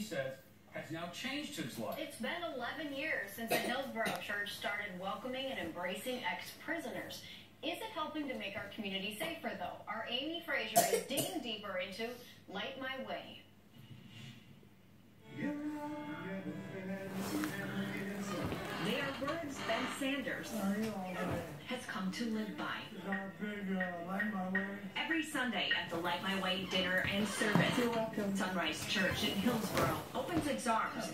says has now changed his life. It's been 11 years since the Hillsboro Church started welcoming and embracing ex-prisoners. Is it helping to make our community safer, though? Our Amy Frazier is digging deeper into Light My Way. They are words Ben Sanders has come to live by. Every Sunday at the Light My Way dinner and service, Sunrise Church in Hillsboro opens its arms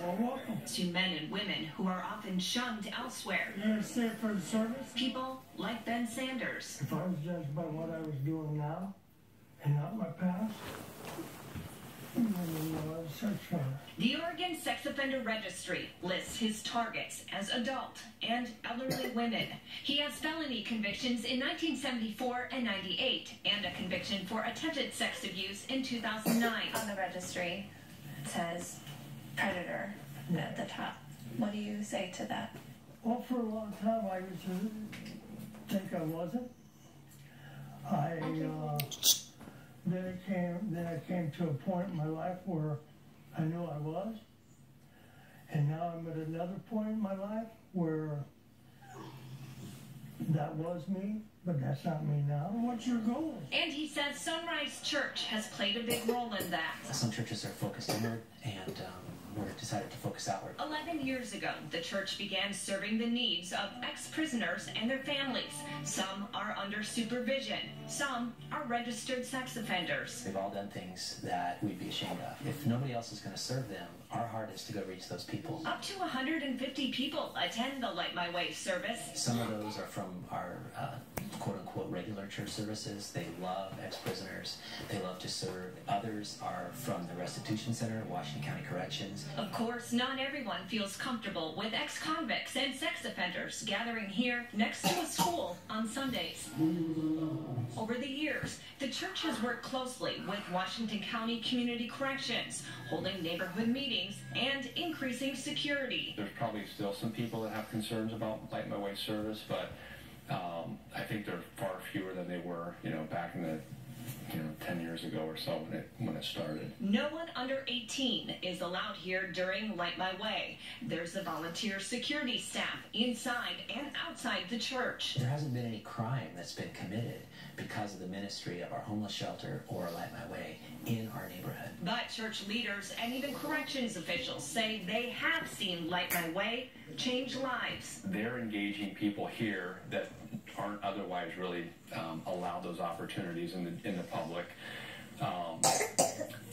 to men and women who are often shunned elsewhere. For the service? People like Ben Sanders. If I was judged by what I was doing now and not my past, the Oregon Sex Offender Registry lists his targets as adult and elderly women. He has felony convictions in 1974 and 98 and a conviction for attempted sex abuse in 2009. On the registry, it says predator at the top. What do you say to that? Well, for a long time, I used to think I wasn't. Then it came to a point in my life where I knew I was. And now I'm at another point in my life where that was me, but that's not me now. What's your goal? And he says Sunrise Church has played a big role in that. Some churches are focused inward, and we're decided to focus outward. 11 years ago, the church began serving the needs of ex-prisoners and their families. Some are under supervision. Some are registered sex offenders. They've all done things that we'd be ashamed of. If nobody else is going to serve them, our heart is to go reach those people. Up to 150 people attend the Light My Way service. Some of those are from our quote-unquote regular church services. They love ex-prisoners. They love to serve. Others are from the Restitution Center, Washington County Corrections. Of course, not everyone feels comfortable with ex-convicts and sex offenders gathering here next to a school on Sundays. Over the years, the church has worked closely with Washington County Community Corrections, holding neighborhood meetings and increasing security. There's probably still some people that have concerns about Light My Way service, but I think they're far fewer than they were, back in the 10 years ago or so when it started. No one under 18 is allowed here during Light My Way. There's a volunteer security staff inside and outside the church. There hasn't been any crime that's been committed because of the ministry of our homeless shelter or Light My Way in our neighborhood. But church leaders and even corrections officials say they have seen Light My Way change lives. They're engaging people here that aren't otherwise really allowed those opportunities in the public.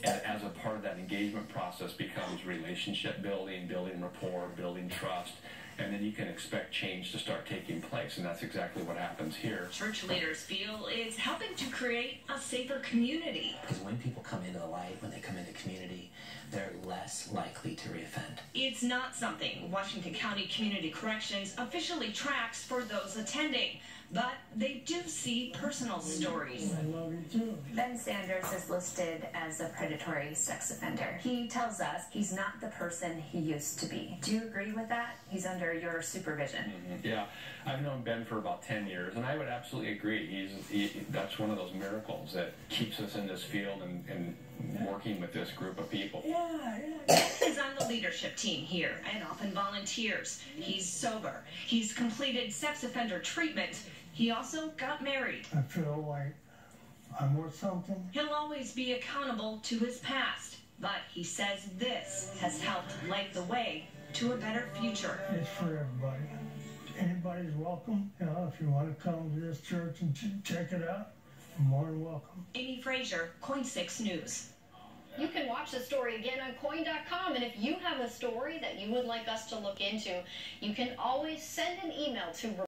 As a part of that engagement process becomes relationship building, building rapport, building trust, and then you can expect change to start taking place, and that's exactly what happens here. Church leaders feel it's helping to create a safer community. Because when people come into the light, when they come into community, they're less likely to reoffend. It's not something Washington County Community Corrections officially tracks for those attending, but they do see personal stories. I love you too. Ben Sanders is listed as a predatory sex offender. He tells us he's not the person he used to be. Do you agree with that? He's under your supervision. Yeah, I've known Ben for about 10 years, and I would absolutely agree. That's one of those miracles that keeps us in this field and working with this group of people. He's on the leadership team here and often volunteers. He's sober. He's completed sex offender treatment. He also got married. I feel like I'm worth something. He'll always be accountable to his past, but he says this has helped light the way to a better future. It's for everybody. Anybody's welcome. If you want to come to this church and check it out, you're more than welcome. Amy Frazier, KOIN 6 News. You can watch the story again on KOIN.com, and if you have a story that you would like us to look into, you can always send an email to